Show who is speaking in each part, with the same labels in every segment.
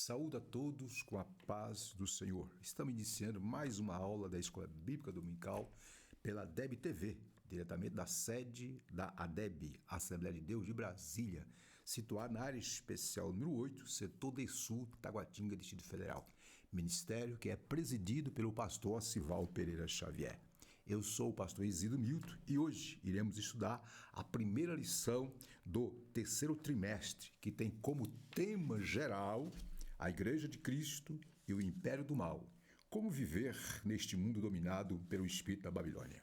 Speaker 1: Saúdo a todos com a paz do Senhor. Estamos iniciando mais uma aula da Escola Bíblica Dominical pela ADEB TV, diretamente da sede da ADEB, Assembleia de Deus de Brasília, situada na área especial número 8, setor de sul, Taguatinga, Distrito Federal. Ministério que é presidido pelo pastor Acival Pereira Xavier. Eu sou o pastor Isidro Milton e hoje iremos estudar a primeira lição do terceiro trimestre, que tem como tema geral a Igreja de Cristo e o Império do Mal. Como viver neste mundo dominado pelo espírito da Babilônia.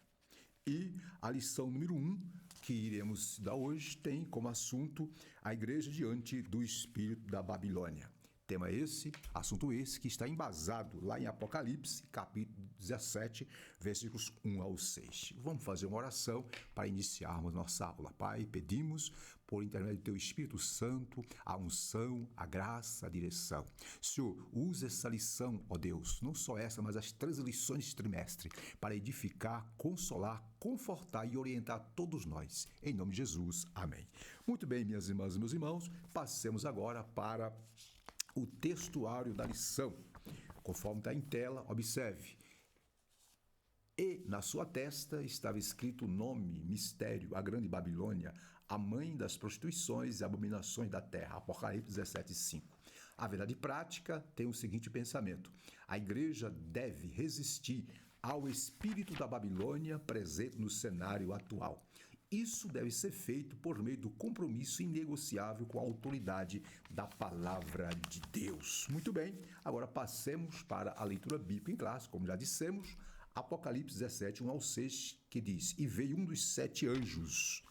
Speaker 1: E a lição número 1, que iremos estudar hoje, tem como assunto a Igreja diante do espírito da Babilônia. Tema esse, assunto esse, que está embasado lá em Apocalipse, capítulo 17, versículos 1 ao 6. Vamos fazer uma oração para iniciarmos nossa aula. Pai, pedimos, por intermédio do Teu Espírito Santo, a unção, a graça, a direção. Senhor, usa essa lição, ó Deus, não só essa, mas as 3 lições de trimestre, para edificar, consolar, confortar e orientar todos nós. Em nome de Jesus, amém. Muito bem, minhas irmãs e meus irmãos, passemos agora para o textuário da lição. Conforme está em tela, observe. E na sua testa estava escrito o nome, mistério, a grande Babilônia, a mãe das prostituições e abominações da terra. Apocalipse 17, 5. A verdade prática tem o seguinte pensamento: a igreja deve resistir ao espírito da Babilônia presente no cenário atual. Isso deve ser feito por meio do compromisso inegociável com a autoridade da palavra de Deus. Muito bem, agora passemos para a leitura bíblica em classe, como já dissemos, Apocalipse 17, 1 ao 6, que diz: E veio um dos 7 anjos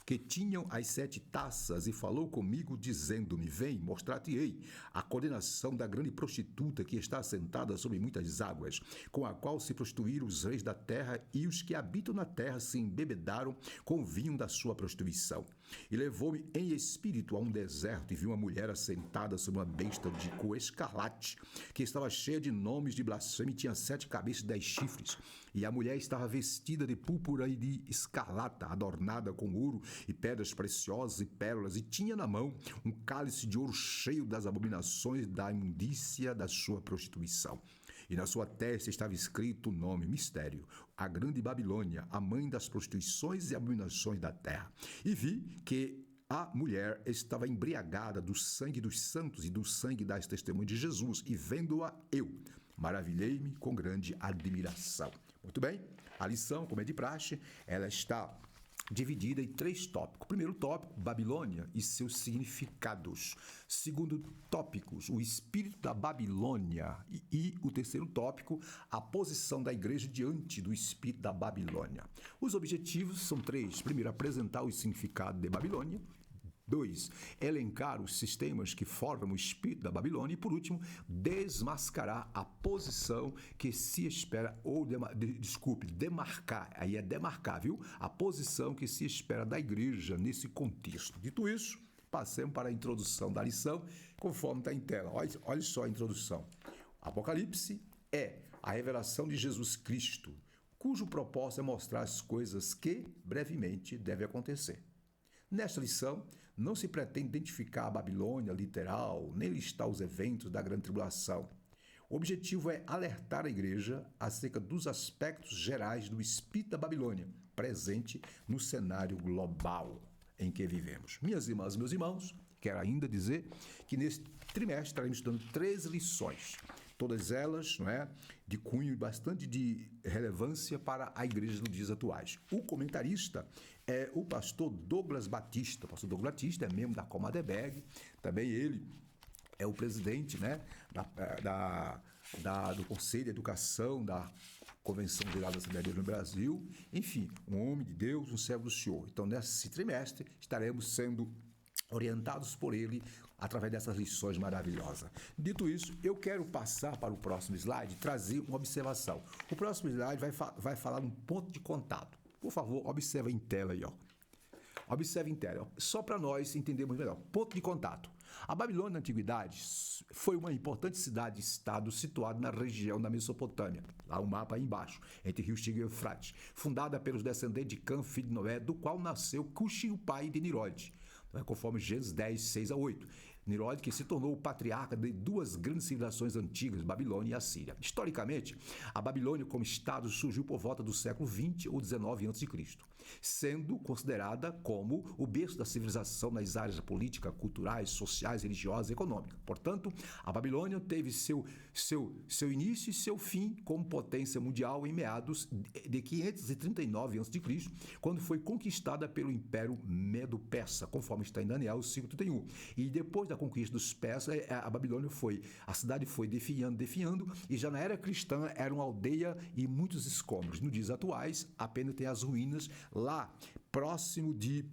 Speaker 1: que tinham as 7 taças e falou comigo, dizendo-me: Vem, mostrar-te-ei a condenação da grande prostituta que está assentada sobre muitas águas, com a qual se prostituíram os reis da terra, e os que habitam na terra se embebedaram com o vinho da sua prostituição. E levou-me em espírito a um deserto, e vi uma mulher assentada sobre uma besta de cor escarlate, que estava cheia de nomes de blasfêmia, e tinha 7 cabeças e 10 chifres. E a mulher estava vestida de púrpura e de escarlata, adornada com ouro e pedras preciosas e pérolas, e tinha na mão um cálice de ouro cheio das abominações da imundícia da sua prostituição. E na sua testa estava escrito o nome, mistério, a grande Babilônia, a mãe das prostituições e abominações da terra. E vi que a mulher estava embriagada do sangue dos santos e do sangue das testemunhas de Jesus, e vendo-a eu, maravilhei-me com grande admiração. Muito bem, a lição, como é de praxe, ela está dividida em 3 tópicos. Primeiro tópico, Babilônia e seus significados. Segundo tópicos, o espírito da Babilônia. E o terceiro tópico, a posição da igreja diante do espírito da Babilônia. Os objetivos são 3. Primeiro, apresentar o significado de Babilônia. 2. Elencar os sistemas que formam o espírito da Babilônia. E, por último, desmascarar a posição que se espera, ou, demarcar, aí é demarcar, viu? A posição que se espera da igreja nesse contexto. Dito isso, passemos para a introdução da lição, conforme está em tela. Olha só a introdução. Apocalipse é a revelação de Jesus Cristo, cujo propósito é mostrar as coisas que brevemente devem acontecer. Nesta lição, não se pretende identificar a Babilônia literal, nem listar os eventos da grande tribulação. O objetivo é alertar a igreja acerca dos aspectos gerais do espírito da Babilônia, presente no cenário global em que vivemos. Minhas irmãs e meus irmãos, quero ainda dizer que neste trimestre estaremos estudando 3 lições, todas elas, não é, de cunho bastante de relevância para a igreja nos dias atuais. O comentarista é o pastor Douglas Batista. O pastor Douglas Batista é membro da Comadeberg, também ele é o presidente, né, do Conselho de Educação da Convenção Geral da Assembleia de Deus no Brasil. Enfim, um homem de Deus, um servo do Senhor. Então, nesse trimestre, estaremos sendo orientados por ele através dessas lições maravilhosas. Dito isso, eu quero passar para o próximo slide, trazer uma observação. O próximo slide vai falar um ponto de contato. Por favor, observe em tela aí, ó. Observe em tela, só para nós entendermos melhor. Ponto de contato. A Babilônia na Antiguidade foi uma importante cidade-estado situada na região da Mesopotâmia, lá o mapa aí embaixo, entre Rio Tigre e Eufrates, fundada pelos descendentes de Cã, filho de Noé, do qual nasceu Cuxi, o pai de Nirode. conforme Gênesis 10, 6 a 8. Nimrod, que se tornou o patriarca de duas grandes civilizações antigas, Babilônia e Assíria. Historicamente, a Babilônia como estado surgiu por volta do século 20 ou 19 a.C., sendo considerada como o berço da civilização nas áreas políticas, culturais, sociais, religiosas e econômicas. Portanto, a Babilônia teve seu início e seu fim como potência mundial em meados de 539 a.C., quando foi conquistada pelo Império Medo-Persa, conforme está em Daniel 5:31. E depois da conquista dos persas, a cidade foi definhando, e já na era cristã era uma aldeia e muitos escombros. Nos dias atuais, apenas tem as ruínas lá próximo de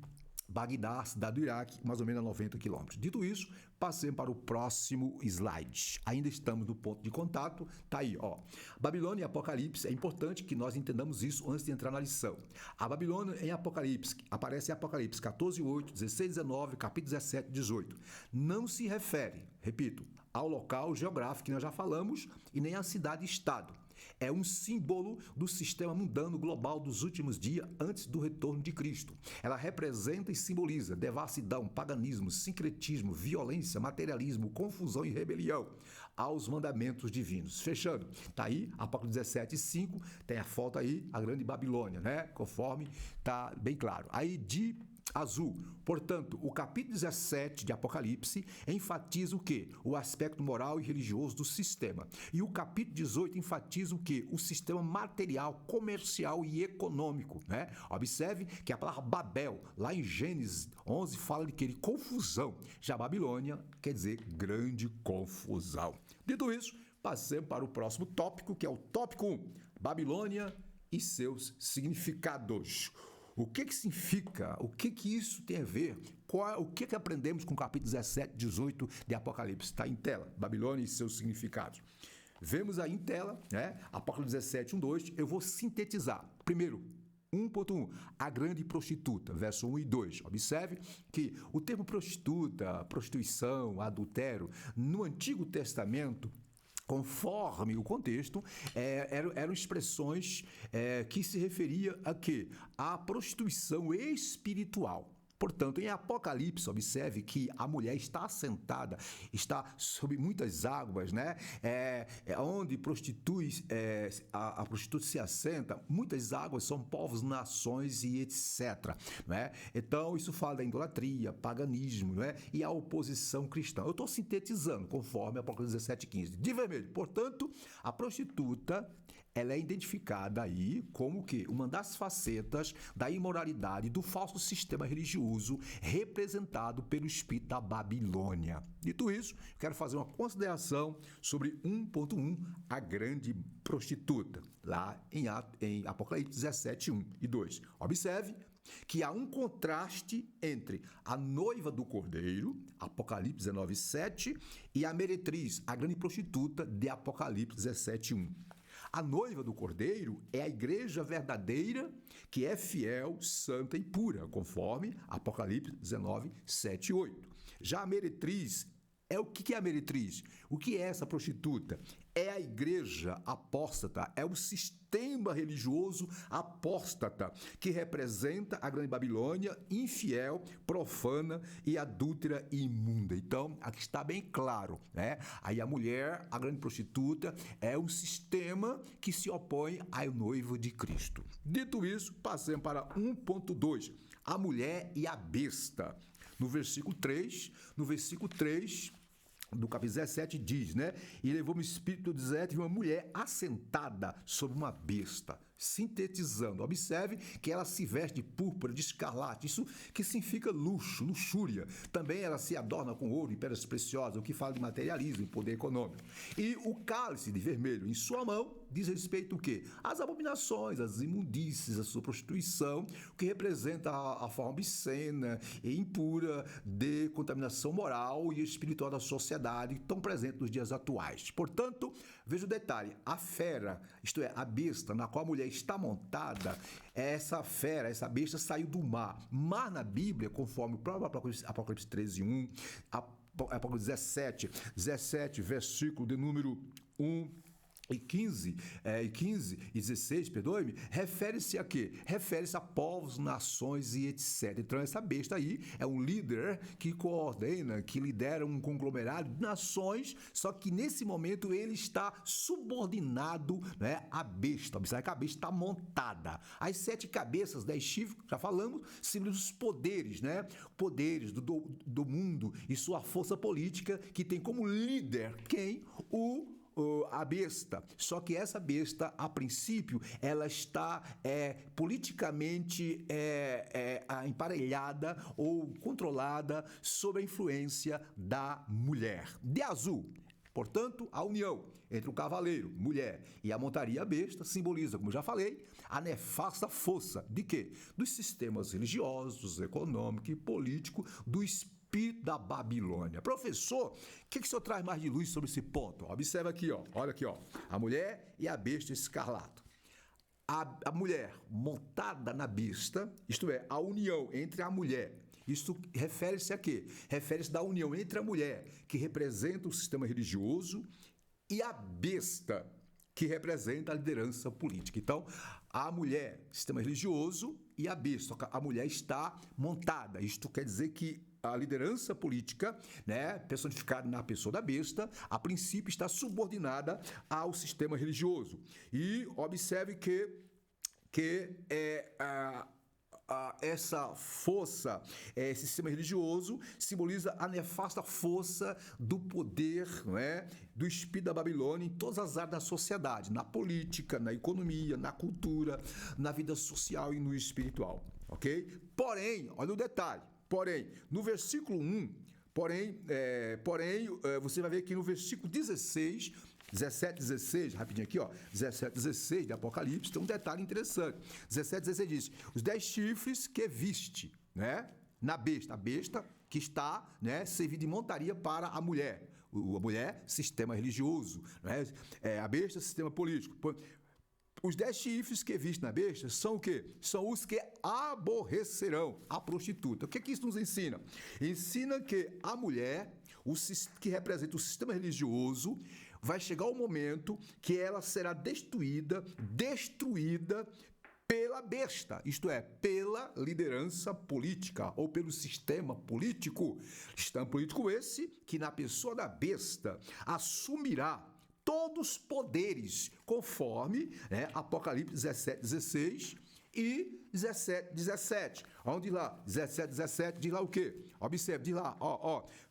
Speaker 1: Bagdá, cidade do Iraque, mais ou menos a 90 quilômetros. Dito isso, passemos para o próximo slide. Ainda estamos no ponto de contato, tá aí, ó. Babilônia e Apocalipse, é importante que nós entendamos isso antes de entrar na lição. A Babilônia em Apocalipse, aparece em Apocalipse 14:8, 16:19, capítulo 17, 18. Não se refere, repito, ao local geográfico que nós já falamos e nem à cidade-estado. É um símbolo do sistema mundano global dos últimos dias antes do retorno de Cristo. Ela representa e simboliza devassidão, paganismo, sincretismo, violência, materialismo, confusão e rebelião aos mandamentos divinos. Fechando, tá aí, Apocalipse 17:5, tem a foto aí, a grande Babilônia, né? Conforme tá bem claro. Aí de azul. Portanto, o capítulo 17 de Apocalipse enfatiza o quê? O aspecto moral e religioso do sistema. E o capítulo 18 enfatiza o quê? O sistema material, comercial e econômico, né? Observe que a palavra Babel, lá em Gênesis 11, fala de que confusão. Já Babilônia quer dizer grande confusão. Dito isso, passemos para o próximo tópico, que é o tópico 1, Babilônia e seus significados. O que significa? O que isso tem a ver? O que aprendemos com o capítulo 17, 18 de Apocalipse? Está em tela, Babilônia e seus significados. Vemos aí em tela, né? Apocalipse 17, 1, 2. Eu vou sintetizar. Primeiro, 1.1, a grande prostituta, verso 1 e 2. Observe que o termo prostituta, prostituição, adultério, no Antigo Testamento, conforme o contexto, eram expressões que se referia a quê? À prostituição espiritual. Portanto, em Apocalipse, observe que a mulher está assentada, está sob muitas águas, né? Onde a prostituta se assenta, muitas águas são povos, nações e etc. Né? Então, isso fala da idolatria, paganismo, né? E a oposição cristã. Eu estou sintetizando, conforme Apocalipse 17:15. De vermelho. Portanto, a prostituta, ela é identificada aí como que uma das facetas da imoralidade do falso sistema religioso representado pelo espírito da Babilônia. Dito isso, quero fazer uma consideração sobre 1.1, a grande prostituta, lá em Apocalipse 17, 1 e 2. Observe que há um contraste entre a noiva do Cordeiro, Apocalipse 19, 7, e a meretriz, a grande prostituta de Apocalipse 17, 1. A noiva do Cordeiro é a igreja verdadeira, que é fiel, santa e pura, conforme Apocalipse 19, 7 e 8. Já a meretriz, o que é a meretriz? O que é essa prostituta? É a igreja apóstata, é o sistema religioso apóstata, que representa a grande Babilônia, infiel, profana e adúltera e imunda. Então, aqui está bem claro, né? Aí a mulher, a grande prostituta, é um sistema que se opõe ao noivo de Cristo. Dito isso, passemos para 1.2, a mulher e a besta. No versículo 3, do capítulo 17 diz, né? E levou-me o espírito do deserto e uma mulher assentada sobre uma besta. Sintetizando, observe que ela se veste de púrpura, de escarlate, isso que significa luxo, luxúria. Também ela se adorna com ouro e pedras preciosas, o que fala de materialismo e poder econômico. E o cálice de vermelho em sua mão diz respeito o quê? As abominações, as imundícies, a sua prostituição, o que representa a forma obscena e impura de contaminação moral e espiritual da sociedade tão presente nos dias atuais. Portanto, veja o detalhe, a fera, isto é, a besta na qual a mulher está montada, essa fera, essa besta saiu do mar. Mar na Bíblia, conforme o próprio Apocalipse 13, 1, Apocalipse 17, versículo de número 1, e 16, perdoe-me, refere-se a quê? Refere-se a povos, nações e etc. Então, essa besta aí é um líder que coordena, que lidera um conglomerado de nações, só que nesse momento ele está subordinado, né, à besta. Observe que a besta está montada. As 7 cabeças, 10 chifres, já falamos, simbolizam os poderes, né? Poderes do mundo e sua força política, que tem como líder quem? A besta. Só que essa besta, a princípio, ela está politicamente emparelhada ou controlada sob a influência da mulher. De azul, portanto, a união entre o cavaleiro, mulher, e a montaria besta simboliza, como já falei, a nefasta força de quê? Dos sistemas religiosos, econômico e político do espírito da Babilônia. Professor, o que o senhor traz mais de luz sobre esse ponto? Observa aqui, ó. Olha aqui, ó. A mulher e a besta escarlata. A mulher montada na besta, isto é, a união entre a mulher. Isso refere-se a quê? Refere-se da união entre a mulher, que representa o sistema religioso, e a besta, que representa a liderança política. Então, a mulher, sistema religioso, e a besta. A mulher está montada. Isto quer dizer que a liderança política, né, personificada na pessoa da besta, a princípio está subordinada ao sistema religioso. E observe que essa força, esse sistema religioso, simboliza a nefasta força do poder, não é, do espírito da Babilônia em todas as áreas da sociedade, na política, na economia, na cultura, na vida social e no espiritual, ok? Porém, olha o detalhe, no versículo 1, você vai ver que no versículo 16, 17, 16, rapidinho aqui, ó, 17, 16 de Apocalipse, tem um detalhe interessante. 17, 16 diz, os 10 chifres que viste, né, na besta, a besta que está, né, servindo de montaria para a mulher. A mulher, sistema religioso, né, a besta, sistema político. Os 10 chifres que viste na besta são o quê? São os que aborrecerão a prostituta. O que isso nos ensina? Ensina que a mulher, que representa o sistema religioso, vai chegar o momento que ela será destruída pela besta, isto é, pela liderança política ou pelo sistema político. Sistema político esse que na pessoa da besta assumirá todos os poderes, conforme, né, Apocalipse 17, 16 e 17, 17. Onde lá? 17, 17 diz lá o quê? Observe, diz lá,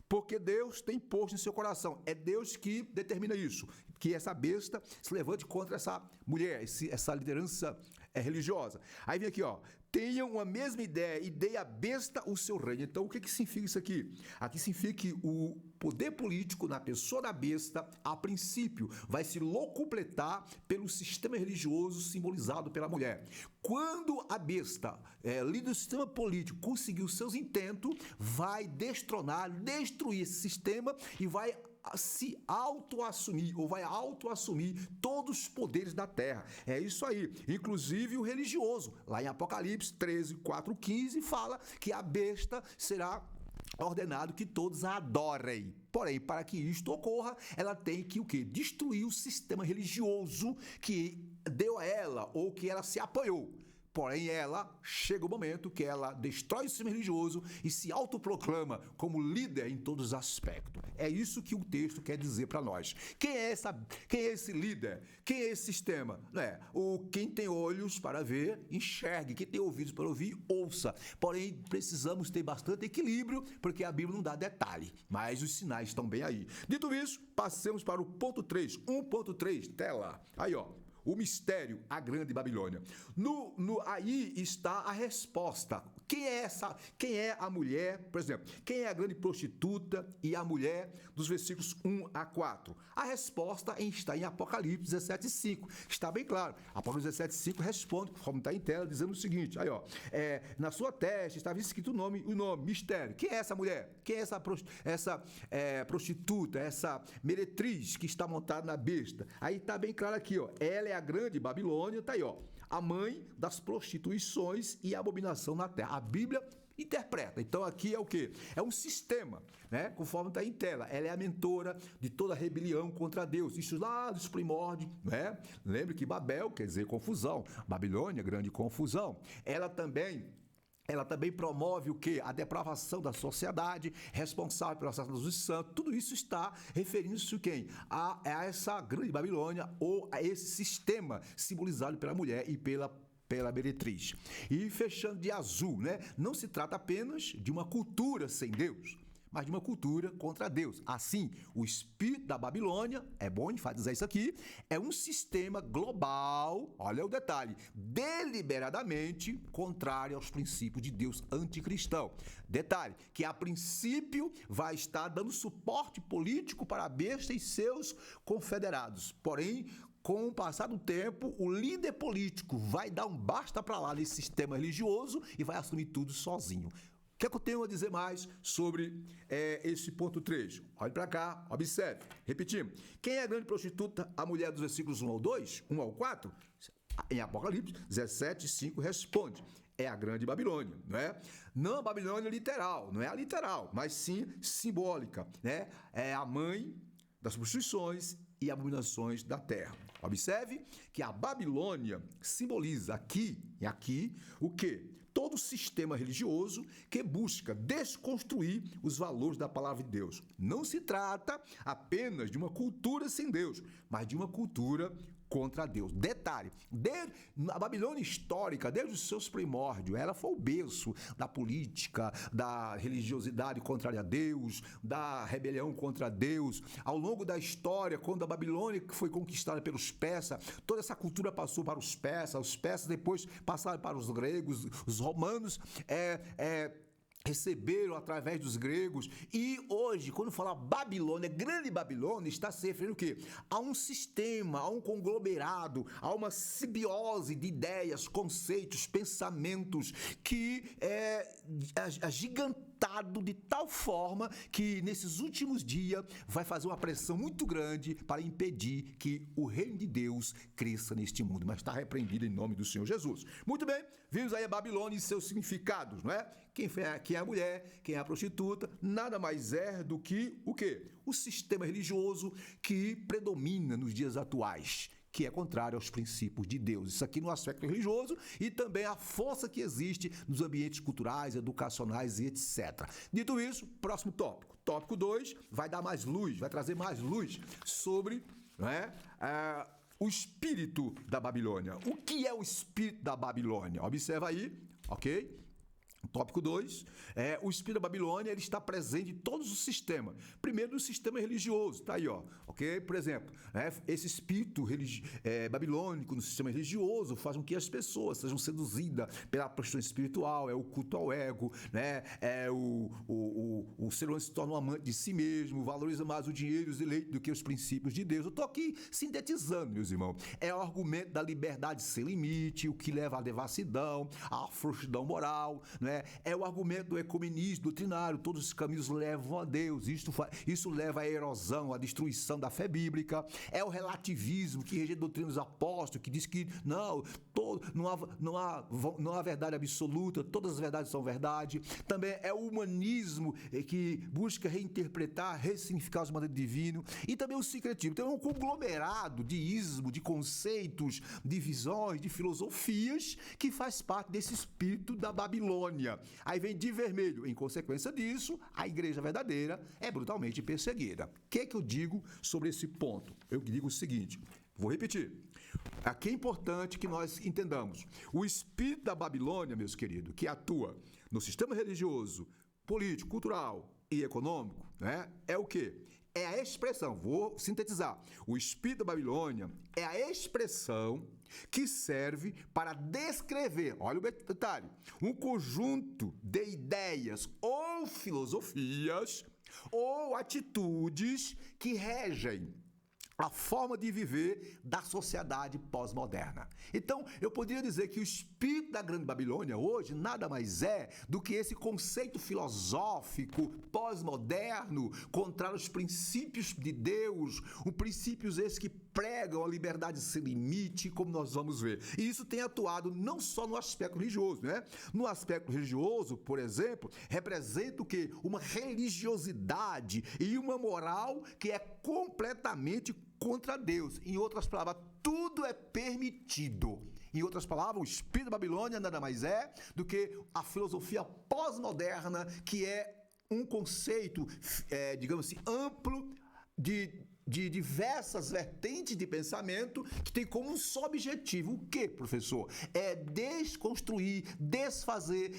Speaker 1: porque Deus tem posto em seu coração. É Deus que determina isso, que essa besta se levante contra essa mulher, essa liderança religiosa. Aí vem aqui, ó. Tenham a mesma ideia e dê à besta o seu reino. Então, o que significa isso aqui? Aqui significa que o poder político na pessoa da besta, a princípio, vai se locupletar pelo sistema religioso simbolizado pela mulher. Quando a besta, líder do sistema político, conseguir os seus intentos, vai destronar, destruir esse sistema e vai se autoassumir, ou vai autoassumir todos os poderes da terra. É isso aí. Inclusive o religioso. Lá em Apocalipse 13, 4, 15, fala que a besta será ordenado que todos a adorem. Porém, para que isto ocorra, ela tem que o quê? Destruir o sistema religioso que deu a ela, ou que ela se apoiou. Porém, ela chega o momento que ela destrói o sistema religioso e se autoproclama como líder em todos os aspectos. É isso que o texto quer dizer para nós. Quem é esse líder? Quem é esse sistema? Quem tem olhos para ver, enxergue. Quem tem ouvidos para ouvir, ouça. Porém, precisamos ter bastante equilíbrio, porque a Bíblia não dá detalhe, mas os sinais estão bem aí. Dito isso, passemos para o ponto 3. 1.3, tela. Aí, ó. O mistério, a grande Babilônia. Aí está a resposta. Quem é a mulher, por exemplo, quem é a grande prostituta e a mulher dos versículos 1 a 4? A resposta está em Apocalipse 17, 5. Está bem claro. Apocalipse 17, 5 responde, conforme está em tela, dizendo o seguinte, aí ó, na sua testa estava escrito o nome, mistério. Quem é essa mulher? Quem é essa prostituta, essa meretriz que está montada na besta? Aí está bem claro aqui, ó, ela é a grande Babilônia, está aí, ó, a mãe das prostituições e a abominação na terra. A Bíblia interpreta. Então aqui é o quê? É um sistema, né? Conforme está em tela. Ela é a mentora de toda rebelião contra Deus. Isso lá dos primórdios, né? Lembre que Babel quer dizer confusão. Babilônia, grande confusão. Ela também promove o quê? A depravação da sociedade, responsável pela assassinato dos santos. Tudo isso está referindo-se a quem? A essa grande Babilônia ou a esse sistema simbolizado pela mulher e pela meretriz. E fechando de azul, né? Não se trata apenas de uma cultura sem Deus, mas de uma cultura contra Deus. Assim, o espírito da Babilônia, é bom enfatizar isso aqui, é um sistema global, olha o detalhe, deliberadamente contrário aos princípios de Deus anticristão. Detalhe, que a princípio vai estar dando suporte político para a besta e seus confederados. Porém, com o passar do tempo, o líder político vai dar um basta para lá nesse sistema religioso e vai assumir tudo sozinho. O que é que eu tenho a dizer mais sobre esse ponto 3? Olhe para cá, observe. Repetindo. Quem é a grande prostituta? A mulher dos versículos 1 ao 2, 1 ao 4? Em Apocalipse 17, 5 responde. É a grande Babilônia, não é? Não a Babilônia literal, não é a literal, mas sim simbólica, né? É a mãe das prostituições e abominações da terra. Observe que a Babilônia simboliza aqui o quê? Todo sistema religioso que busca desconstruir os valores da palavra de Deus. Não se trata apenas de uma cultura sem Deus, mas de uma cultura contra Deus. Detalhe, a Babilônia histórica, desde os seus primórdios, ela foi o berço da política, da religiosidade contrária a Deus, da rebelião contra Deus. Ao longo da história, quando a Babilônia foi conquistada pelos persas, toda essa cultura passou para os persas depois passaram para os gregos, os romanos receberam através dos gregos. E hoje, quando fala Babilônia, grande Babilônia, está se referindo o quê? A um sistema, a um conglomerado, a uma simbiose de ideias, conceitos, pensamentos que é agigantado de tal forma que nesses últimos dias vai fazer uma pressão muito grande para impedir que o reino de Deus cresça neste mundo, mas está repreendido em nome do Senhor Jesus. Muito bem, vimos aí a Babilônia e seus significados, não é? Quem é a mulher, quem é a prostituta, nada mais é do que o quê? O sistema religioso que predomina nos dias atuais, que é contrário aos princípios de Deus. Isso aqui no aspecto religioso e também a força que existe nos ambientes culturais, educacionais e etc. Dito isso, próximo tópico. Tópico 2 vai dar mais luz, vai trazer mais luz sobre, não é? O espírito da Babilônia. O que é o espírito da Babilônia? Observa aí, ok? Tópico 2, o espírito da Babilônia ele está presente em todos os sistemas. Primeiro, no sistema religioso, tá aí, ó, ok? Por exemplo, esse espírito babilônico no sistema religioso faz com que as pessoas sejam seduzidas pela prostituição espiritual, é o culto ao ego, né? O ser humano se torna um amante de si mesmo, valoriza mais o dinheiro e os eleitos do que os princípios de Deus. Eu estou aqui sintetizando, meus irmãos. É o argumento da liberdade sem limite, o que leva à devassidão, à frouxidão moral, né? É o argumento do ecumenismo doutrinário, todos os caminhos levam a Deus, isso leva à erosão, à destruição da fé bíblica. É o relativismo que rejeita a doutrina dos apóstolos, que diz que não há verdade absoluta, todas as verdades são verdade. Também é o humanismo que busca reinterpretar, ressignificar os mandamentos divinos. E também o sincretismo. Então é um conglomerado de ismos, de conceitos, de visões, de filosofias que faz parte desse espírito da Babilônia. Aí vem de vermelho. Em consequência disso, a igreja verdadeira é brutalmente perseguida. O que é que eu digo sobre esse ponto? Eu digo o seguinte, vou repetir. Aqui é importante que nós entendamos. O espírito da Babilônia, meus queridos, que atua no sistema religioso, político, cultural e econômico, né, é o quê? É a expressão, vou sintetizar. O espírito da Babilônia é a expressão que serve para descrever, olha o detalhe, um conjunto de ideias ou filosofias ou atitudes que regem a forma de viver da sociedade pós-moderna. Então, eu poderia dizer que o espírito da Grande Babilônia hoje nada mais é do que esse conceito filosófico pós-moderno contrário aos princípios de Deus, os princípios esses que pregam a liberdade sem limite, como nós vamos ver. E isso tem atuado não só no aspecto religioso, né? No aspecto religioso, por exemplo, representa o quê? Uma religiosidade e uma moral que é completamente contra Deus. Em outras palavras, tudo é permitido. Em outras palavras, o espírito da Babilônia nada mais é do que a filosofia pós-moderna, que é um conceito, digamos assim, amplo de diversas vertentes de pensamento que tem como um só objetivo. O quê, professor? É desconstruir, desfazer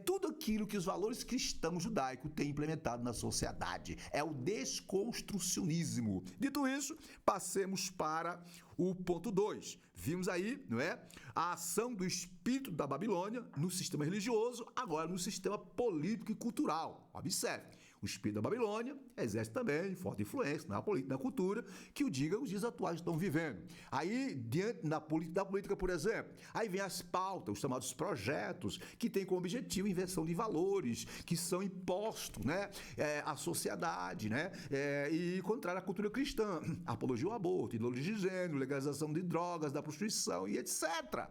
Speaker 1: tudo aquilo que os valores cristãos judaicos têm implementado na sociedade. É o desconstrucionismo. Dito isso, passemos para o ponto 2. Vimos aí, não é? A ação do espírito da Babilônia no sistema religioso, agora no sistema político e cultural. Observe. O espírito da Babilônia exerce também forte influência na política, na cultura, que o diga os dias atuais estão vivendo. Aí, diante da política, por exemplo, aí vem as pautas, os chamados projetos, que têm como objetivo a inversão de valores, que são impostos, né, à sociedade, né, e contrário à cultura cristã, apologia ao aborto, ideologia de gênero, legalização de drogas, da prostituição e etc.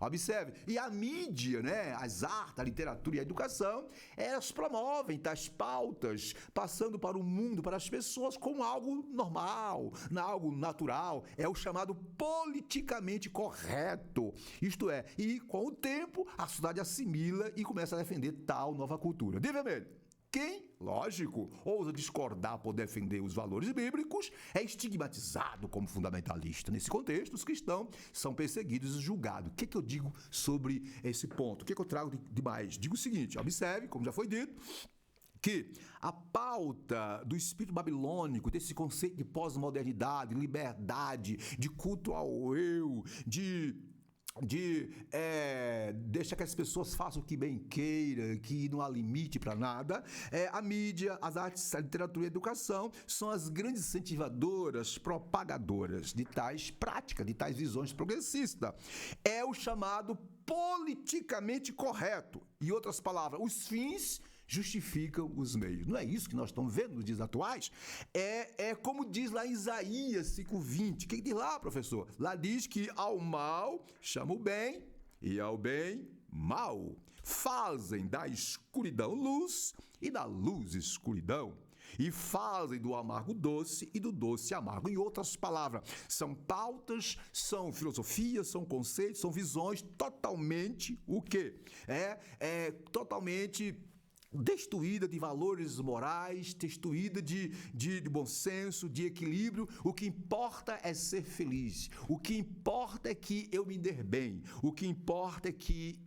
Speaker 1: Observe, e a mídia, né, as artes, a literatura e a educação, elas promovem tais pautas, passando para o mundo, para as pessoas, como algo normal, algo natural. É o chamado politicamente correto. Isto é, e com o tempo, a sociedade assimila e começa a defender tal nova cultura. De vermelho. Quem, lógico, ousa discordar por defender os valores bíblicos é estigmatizado como fundamentalista. Nesse contexto, os cristãos são perseguidos e julgados. O que eu digo sobre esse ponto? O que eu trago de mais? Digo o seguinte, observe, como já foi dito, que a pauta do espírito babilônico, desse conceito de pós-modernidade, liberdade, de culto ao eu, de deixar que as pessoas façam o que bem queira, que não há limite para nada. A mídia, as artes, a literatura e a educação são as grandes incentivadoras, propagadoras de tais práticas, de tais visões progressistas. É o chamado politicamente correto. Em outras palavras, os fins justificam os meios. Não é isso que nós estamos vendo nos dias atuais? É como diz lá em Isaías 5:20. O que diz lá, professor? Lá diz que ao mal chama o bem e ao bem mal. Fazem da escuridão luz e da luz escuridão. E fazem do amargo doce e do doce amargo. Em outras palavras, são pautas, são filosofias, são conceitos, são visões totalmente o quê? Totalmente destruída de valores morais, destruída de bom senso, de equilíbrio. O que importa é ser feliz. O que importa é que eu me dê bem. O que importa é que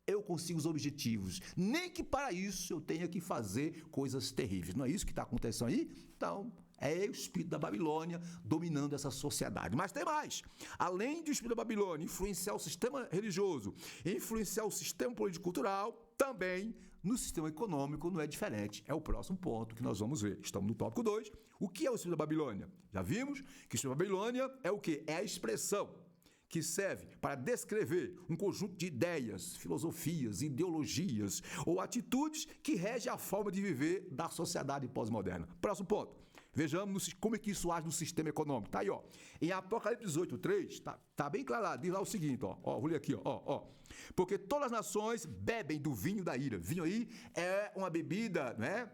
Speaker 1: eu consigo os objetivos. Nem que para isso eu tenha que fazer coisas terríveis. Não é isso que está acontecendo aí? Então, é o espírito da Babilônia dominando essa sociedade. Mas tem mais. Além do espírito da Babilônia influenciar o sistema religioso, influenciar o sistema político-cultural, também no sistema econômico não é diferente. É o próximo ponto que nós vamos ver. Estamos no tópico 2. O que é o espírito da Babilônia? Já vimos que o espírito da Babilônia é o quê? É a expressão que serve para descrever um conjunto de ideias, filosofias, ideologias ou atitudes que regem a forma de viver da sociedade pós-moderna. Próximo ponto. Vejamos como é que isso age no sistema econômico. Tá aí, ó. Em Apocalipse 18:3, tá bem claro lá, diz lá o seguinte, ó, vou ler aqui, ó. Porque todas as nações bebem do vinho da ira. Vinho aí é uma bebida, né,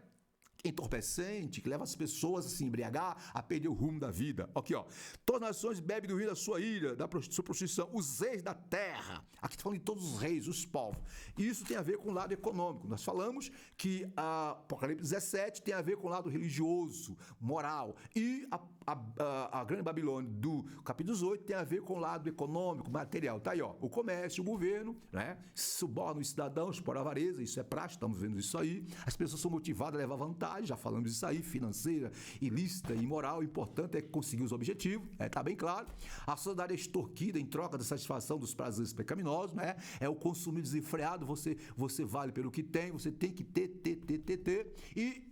Speaker 1: entorpecente, que leva as pessoas a se embriagar, a perder o rumo da vida. Aqui, ó. Todas as nações bebem do vinho da sua ira, da sua prostituição, os reis da terra. Aqui está falando de todos os reis, os povos. Isso tem a ver com o lado econômico. Nós falamos que a Apocalipse 17 tem a ver com o lado religioso, moral. E a Grande Babilônia do capítulo 18 tem a ver com o lado econômico, material. Tá aí, ó. O comércio, o governo, né? Suborna os cidadãos por avareza, isso é prático, estamos vendo isso aí. As pessoas são motivadas a levar vantagem, já falamos disso aí, financeira, ilícita e moral. O importante é conseguir os objetivos, tá bem claro. A sociedade é extorquida em troca da satisfação dos prazeres pecaminosos, né? É o consumo desenfreado, você vale pelo que tem, você tem que ter. E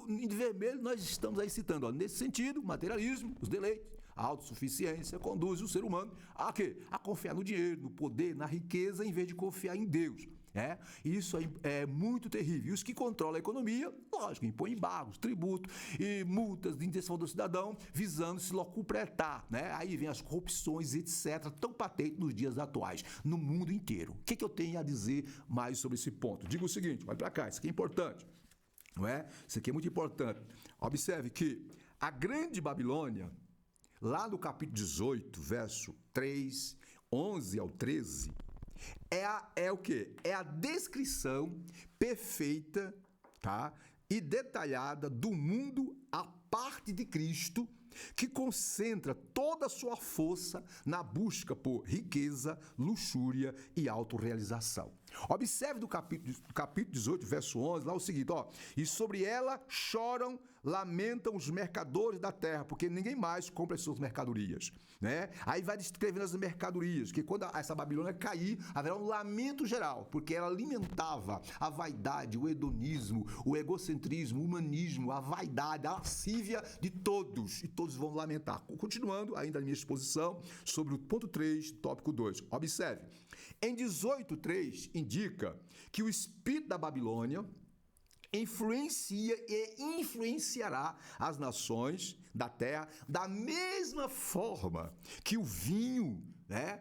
Speaker 1: em vermelho nós estamos aí citando, ó, nesse sentido, o materialismo, os deleites, a autossuficiência conduz o ser humano a quê? A confiar no dinheiro, no poder, na riqueza, em vez de confiar em Deus. Isso é muito terrível. E os que controlam a economia, lógico, impõem embargos, tributos e multas de intenção do cidadão visando se locupletar, Aí vem as corrupções, etc., tão patentes nos dias atuais, no mundo inteiro. O que eu tenho a dizer mais sobre esse ponto? Digo o seguinte, olha para cá, isso aqui é importante, Isso aqui é muito importante. Observe que a grande Babilônia, lá no capítulo 18, verso 3, 11 ao 13, é o quê? É a descrição perfeita, e detalhada do mundo à parte de Cristo, que concentra toda a sua força na busca por riqueza, luxúria e autorrealização. Observe do capítulo 18, verso 11, lá o seguinte, e sobre ela choram, lamentam os mercadores da terra, porque ninguém mais compra as suas mercadorias, Aí vai descrevendo as mercadorias, que quando essa Babilônia cair, haverá um lamento geral, porque ela alimentava a vaidade, o hedonismo, o egocentrismo, o humanismo, a vaidade, a lascívia de todos, e todos vão lamentar. Continuando ainda a minha exposição sobre o ponto 3, tópico 2. Observe, em 18:3 indica que o espírito da Babilônia influencia e influenciará as nações da terra da mesma forma que o vinho,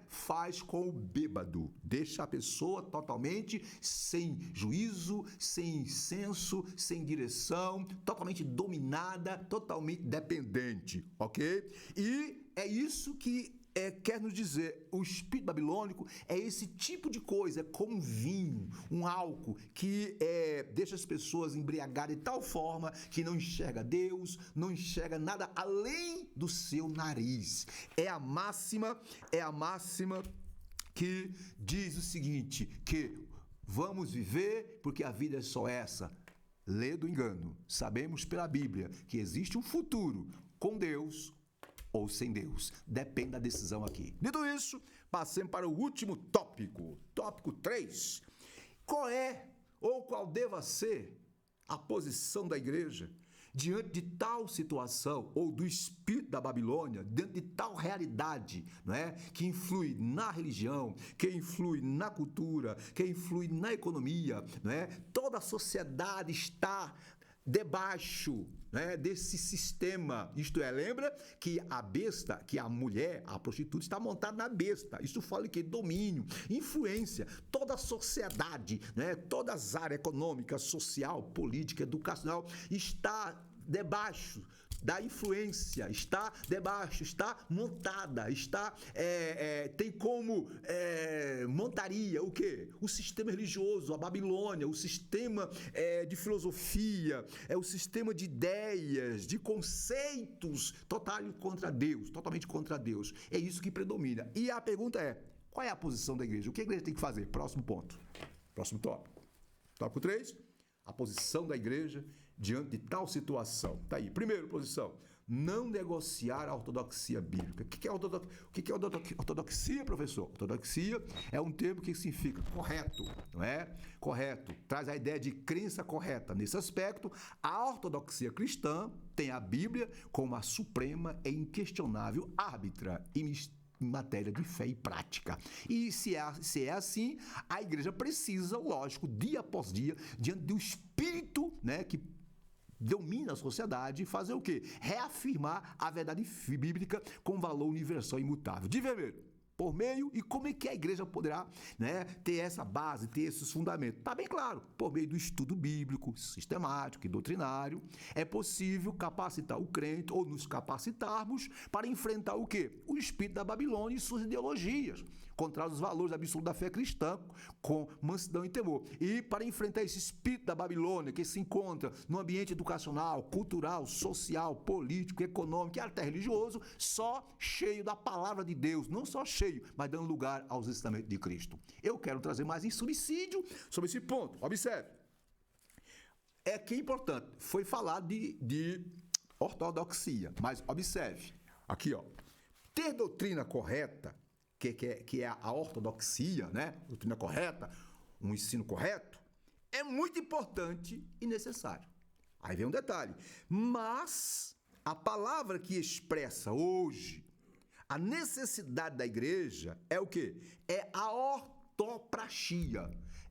Speaker 1: faz com o bêbado. Deixa a pessoa totalmente sem juízo, sem senso, sem direção, totalmente dominada, totalmente dependente, ok? E é isso que quer nos dizer, o espírito babilônico é esse tipo de coisa, é como um vinho, um álcool, que deixa as pessoas embriagadas de tal forma que não enxerga Deus, não enxerga nada além do seu nariz. É a máxima que diz o seguinte, que vamos viver porque a vida é só essa. Lê do engano. Sabemos pela Bíblia que existe um futuro com Deus ou sem Deus. Depende da decisão aqui. Dito isso, passemos para o último tópico. Tópico 3. Qual deva ser a posição da igreja diante de tal situação, ou do espírito da Babilônia, diante de tal realidade, que influi na religião, que influi na cultura, que influi na economia, Toda a sociedade está debaixo desse sistema, isto é, lembra que a besta, que a mulher, a prostituta está montada na besta, isso fala que domínio, influência, toda a sociedade, todas as áreas econômica, social, política, educacional, está debaixo da influência, está debaixo, está montada, tem como montaria o quê? O sistema religioso, a Babilônia, o sistema de filosofia, o sistema de ideias, de conceitos totalmente contra Deus. É isso que predomina. E a pergunta é, qual é a posição da igreja? O que a igreja tem que fazer? Próximo ponto. Próximo tópico. Tópico 3, a posição da igreja diante de tal situação. Tá aí. Primeira posição, não negociar a ortodoxia bíblica. O que é ortodoxia, professor? Ortodoxia é um termo que significa correto, não é? Correto. Traz a ideia de crença correta. Nesse aspecto, a ortodoxia cristã tem a Bíblia como a suprema e inquestionável árbitra e em matéria de fé e prática. E se é assim, a igreja precisa, lógico, dia após dia, diante do espírito, que domina a sociedade, fazer o quê? Reafirmar a verdade bíblica com valor universal e imutável. De vermelho. Por meio, e como é que a igreja poderá ter essa base, ter esses fundamentos? Está bem claro, por meio do estudo bíblico, sistemático e doutrinário, é possível capacitar o crente, ou nos capacitarmos, para enfrentar o quê? O espírito da Babilônia e suas ideologias, contra os valores absolutos da fé cristã, com mansidão e temor. E para enfrentar esse espírito da Babilônia, que se encontra no ambiente educacional, cultural, social, político, econômico e até religioso, só cheio da palavra de Deus, não só cheio, mas dando lugar aos ensinamentos de Cristo. Eu quero trazer mais em subsídio sobre esse ponto. Observe. É que é importante. Foi falar de ortodoxia, mas observe. Aqui, ter doutrina correta, que é a ortodoxia, doutrina correta, um ensino correto, é muito importante e necessário. Aí vem um detalhe. Mas a palavra que expressa hoje a necessidade da igreja é o quê? É a ortopraxia.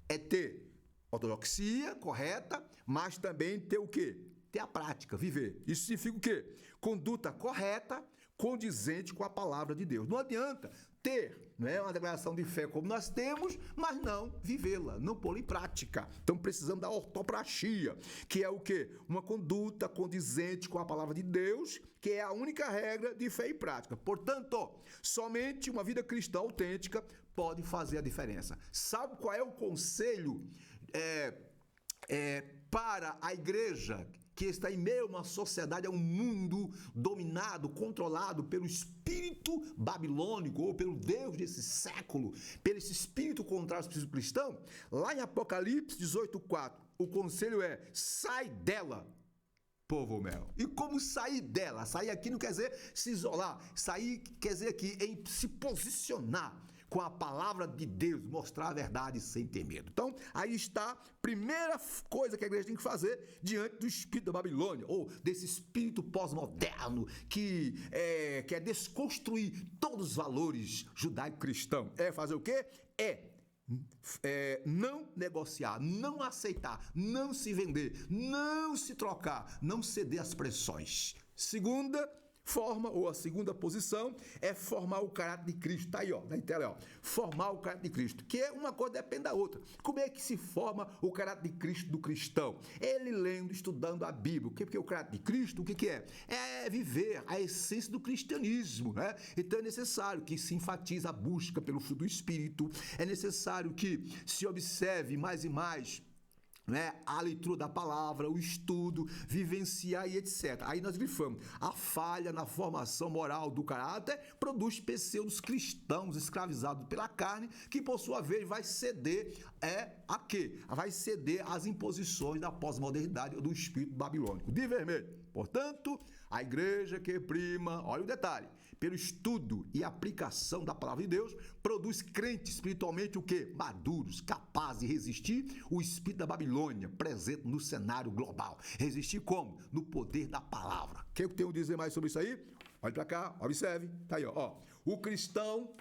Speaker 1: é ter ortodoxia correta, mas também ter o quê? Ter a prática, viver. Isso significa o quê? Conduta correta, condizente com a palavra de Deus. Não adianta ter, não é, uma declaração de fé como nós temos, mas não vivê-la, não pô-la em prática. Então precisamos da ortopraxia, que é o quê? Uma conduta condizente com a palavra de Deus, que é a única regra de fé e prática. Portanto, somente uma vida cristã autêntica pode fazer a diferença. Sabe qual é o conselho para a igreja que está em meio a uma sociedade, a um mundo dominado, controlado pelo espírito babilônico ou pelo Deus desse século, pelo esse espírito contrário ao espírito cristão? Lá em Apocalipse 18:4, o conselho é: sai dela, povo meu. E como sair dela? Sair aqui não quer dizer se isolar, sair quer dizer aqui em se posicionar com a palavra de Deus, mostrar a verdade sem ter medo. Então, aí está a primeira coisa que a igreja tem que fazer diante do espírito da Babilônia, ou desse espírito pós-moderno que quer desconstruir todos os valores judaico-cristãos. É fazer o quê? Não negociar, não aceitar, não se vender, não se trocar, não ceder às pressões. Segunda forma, ou a segunda posição, é formar o caráter de Cristo. Está aí, ó, na tela, ó. Formar o caráter de Cristo, que é uma coisa depende da outra. Como é que se forma o caráter de Cristo do cristão? Ele lendo, estudando a Bíblia. Porque o caráter de Cristo, o que é? É viver a essência do cristianismo, né? Então é necessário que se enfatize a busca pelo fruto do Espírito, é necessário que se observe mais e mais, né, a leitura da palavra, o estudo, vivenciar e etc. Aí nós grifamos: a falha na formação moral do caráter produz pseudos cristãos escravizados pela carne, que por sua vez vai ceder a quê? Vai ceder às imposições da pós-modernidade ou do espírito babilônico. De vermelho. Portanto, a igreja que prima, olha o detalhe, pelo estudo e aplicação da palavra de Deus, produz crentes espiritualmente o quê? Maduros, capazes de resistir o espírito da Babilônia presente no cenário global. Resistir como? No poder da palavra. O que eu tenho a dizer mais sobre isso aí? Olha para cá, observe. Tá aí, ó. O cristão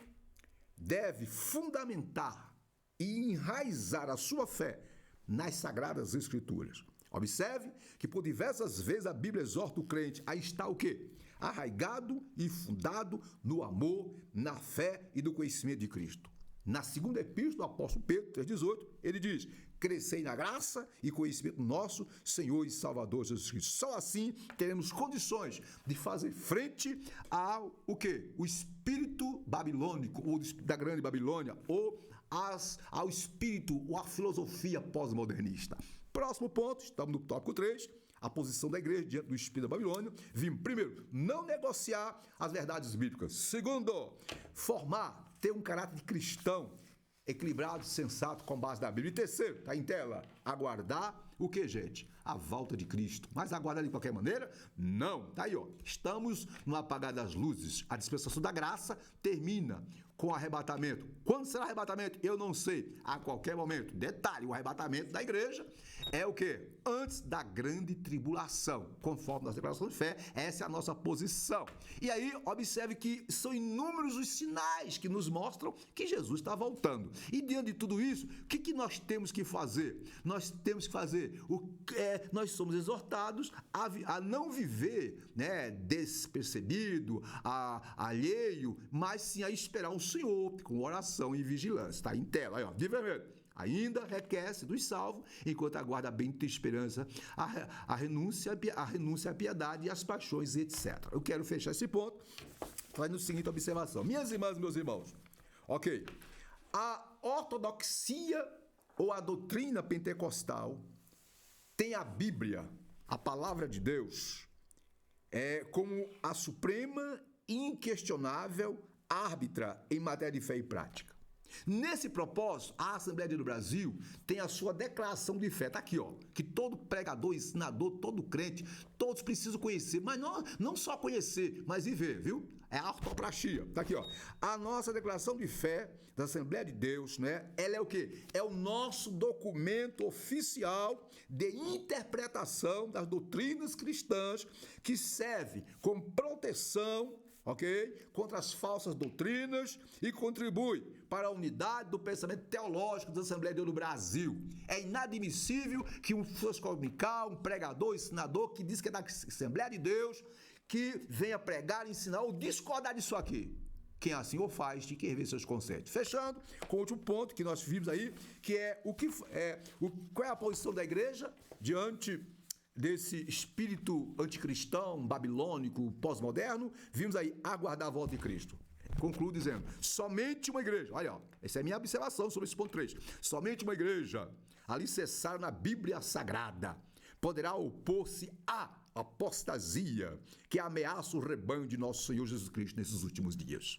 Speaker 1: deve fundamentar e enraizar a sua fé nas Sagradas Escrituras. Observe que por diversas vezes a Bíblia exorta o crente a estar o quê? Arraigado e fundado no amor, na fé e no conhecimento de Cristo. Na segunda epístola do apóstolo Pedro, 3,18, ele diz: crescei na graça e conhecimento do nosso Senhor e Salvador Jesus Cristo. Só assim teremos condições de fazer frente ao o quê? O espírito babilônico, ou da grande Babilônia, ou ao espírito, ou à filosofia pós-modernista. Próximo ponto, estamos no tópico 3, a posição da igreja diante do espírito da Babilônia. Vimos, primeiro, não negociar as verdades bíblicas. Segundo, ter um caráter cristão, equilibrado, sensato, com base na Bíblia. E terceiro, está em tela, aguardar o que, gente? A volta de Cristo. Mas aguardar de qualquer maneira? Não. Está aí, ó. Estamos no apagar das luzes. A dispensação da graça termina com o arrebatamento. Quando será o arrebatamento? Eu não sei. A qualquer momento. Detalhe, o arrebatamento da igreja é o quê? Antes da grande tribulação. Conforme nossa declaração de fé, essa é a nossa posição. E aí, observe que são inúmeros os sinais que nos mostram que Jesus está voltando. E diante de tudo isso, o que nós temos que fazer? Nós temos que fazer nós somos exortados a não viver, né, despercebido, alheio, mas sim a esperar o Senhor com oração e vigilância. Está em tela, aí, ó, de vermelho. Ainda requer-se dos salvos, enquanto aguarda a bendita esperança, a renúncia à piedade e às paixões, etc. Eu quero fechar esse ponto fazendo a seguinte observação. Minhas irmãs e meus irmãos, ok, a ortodoxia ou a doutrina pentecostal tem a Bíblia, a palavra de Deus, como a suprema e inquestionável árbitra em matéria de fé e prática. Nesse propósito, a Assembleia de Deus do Brasil tem a sua declaração de fé. Está aqui, ó, que todo pregador, ensinador, todo crente, todos precisam conhecer, mas não só conhecer, mas viver, viu? É a ortopraxia. Está aqui, ó. A nossa declaração de fé da Assembleia de Deus, né? Ela é o quê? É o nosso documento oficial de interpretação das doutrinas cristãs que serve como proteção ok? Contra as falsas doutrinas e contribui para a unidade do pensamento teológico da Assembleia de Deus no Brasil. É inadmissível que um professor dominical, um pregador, ensinador que diz que é da Assembleia de Deus, que venha pregar, ensinar ou discordar disso aqui. Quem assim o faz tem que rever seus conceitos. Fechando com o último ponto que nós vimos aí, que é qual é a posição da igreja diante desse espírito anticristão, babilônico, pós-moderno. Vimos aí aguardar a volta de Cristo. Concluo dizendo, somente uma igreja, olha, ó, essa é a minha observação sobre esse ponto 3, somente uma igreja alicerçada na Bíblia Sagrada poderá opor-se à apostasia que ameaça o rebanho de nosso Senhor Jesus Cristo nesses últimos dias.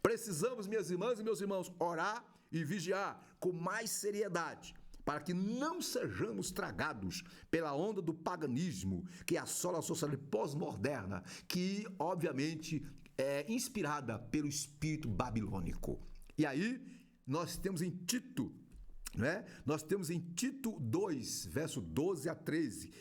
Speaker 1: Precisamos, minhas irmãs e meus irmãos, orar e vigiar com mais seriedade para que não sejamos tragados pela onda do paganismo que assola a sociedade pós-moderna, que, obviamente, é inspirada pelo espírito babilônico. E aí, nós temos em Tito, né? Nós temos em Tito 2, verso 12 a 13.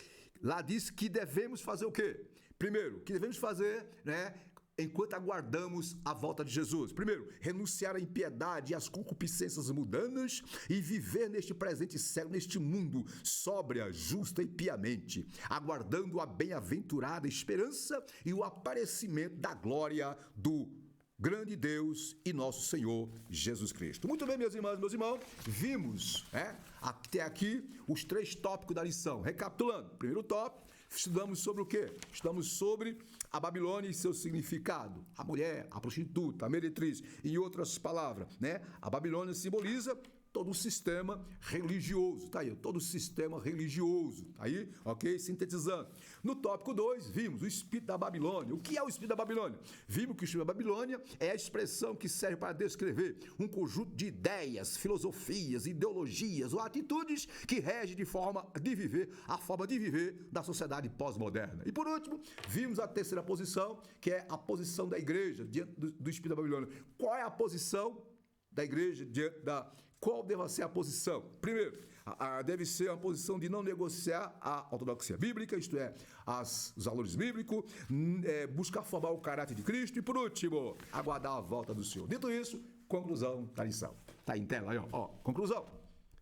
Speaker 1: Lá diz que devemos fazer o quê? Primeiro, que devemos fazer, né? Enquanto aguardamos a volta de Jesus. Primeiro, renunciar à impiedade e às concupiscências mundanas e viver neste presente século, neste mundo, sóbria, justa e piamente, aguardando a bem-aventurada esperança e o aparecimento da glória do grande Deus e nosso Senhor Jesus Cristo. Muito bem, minhas irmãs e meus irmãos, vimos até aqui os 3 tópicos da lição. Recapitulando, primeiro tópico, estudamos sobre o quê? Estudamos sobre a Babilônia e seu significado. A mulher, a prostituta, a meretriz, em outras palavras, né? A Babilônia simboliza todo o sistema religioso, tá aí, todo o sistema religioso, tá aí, ok? Sintetizando. No tópico 2, vimos o espírito da Babilônia. O que é o espírito da Babilônia? Vimos que o espírito da Babilônia é a expressão que serve para descrever um conjunto de ideias, filosofias, ideologias ou atitudes que rege de forma de viver, a forma de viver da sociedade pós-moderna. E por último, vimos a terceira posição, que é a posição da igreja diante do espírito da Babilônia. Qual é a posição da igreja diante da... Qual deve ser a posição? Primeiro, deve ser a posição de não negociar a ortodoxia bíblica, isto é, os valores bíblicos, buscar formar o caráter de Cristo e, por último, aguardar a volta do Senhor. Dito isso, conclusão da lição. Está em tela aí, ó. Conclusão.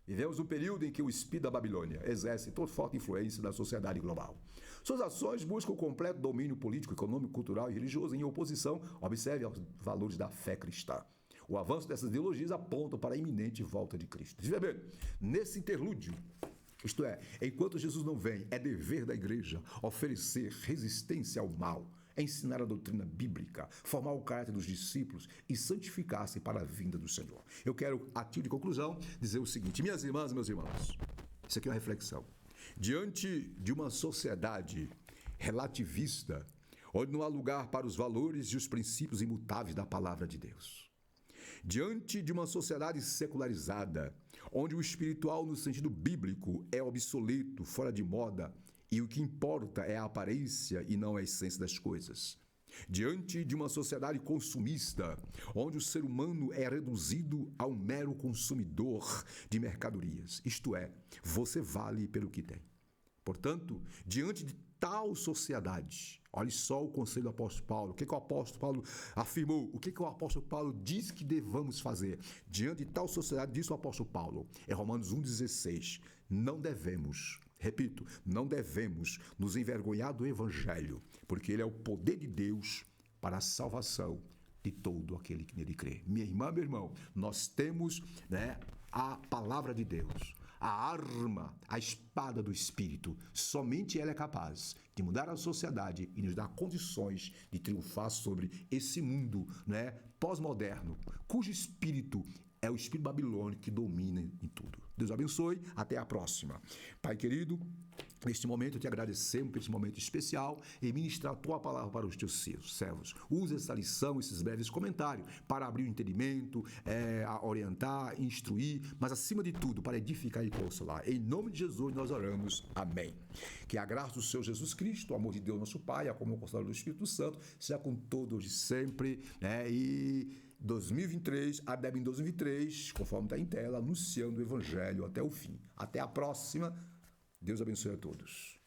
Speaker 1: Vivemos um período em que o espírito da Babilônia exerce toda forte influência na sociedade global. Suas ações buscam o completo domínio político, econômico, cultural e religioso em oposição, observe, aos valores da fé cristã. O avanço dessas ideologias aponta para a iminente volta de Cristo. Veja bem, nesse interlúdio, isto é, enquanto Jesus não vem, é dever da igreja oferecer resistência ao mal, ensinar a doutrina bíblica, formar o caráter dos discípulos e santificar-se para a vinda do Senhor. Eu quero, a título de conclusão, dizer o seguinte, minhas irmãs e meus irmãos, isso aqui é uma reflexão. Diante de uma sociedade relativista, onde não há lugar para os valores e os princípios imutáveis da palavra de Deus, diante de uma sociedade secularizada, onde o espiritual no sentido bíblico é obsoleto, fora de moda, e o que importa é a aparência e não a essência das coisas. Diante de uma sociedade consumista, onde o ser humano é reduzido a um mero consumidor de mercadorias, isto é, você vale pelo que tem. Portanto, diante de tal sociedade, olhe só o conselho do apóstolo Paulo. O que o apóstolo Paulo afirmou? O que o apóstolo Paulo diz que devamos fazer? Diante de tal sociedade, diz o apóstolo Paulo, em Romanos 1,16, não devemos, repito, não devemos nos envergonhar do evangelho, porque ele é o poder de Deus para a salvação de todo aquele que nele crê. Minha irmã, meu irmão, nós temos, a palavra de Deus, a arma, a espada do Espírito. Somente ela é capaz de mudar a sociedade e nos dar condições de triunfar sobre esse mundo, pós-moderno, cujo espírito é o espírito babilônico que domina em tudo. Deus abençoe, até a próxima. Pai querido, neste momento eu te agradecemos por esse momento especial e ministrar a tua palavra para os teus servos. Use essa lição, esses breves comentários para abrir o entendimento, a orientar, instruir, mas acima de tudo para edificar e consolar. Em nome de Jesus nós oramos. Amém. Que a graça do Senhor Jesus Cristo, o amor de Deus nosso Pai, a comunhão consoladora do Espírito Santo, seja com todos sempre, e 2023, a Deb em 2023, conforme está em tela, anunciando o Evangelho até o fim. Até a próxima. Deus abençoe a todos.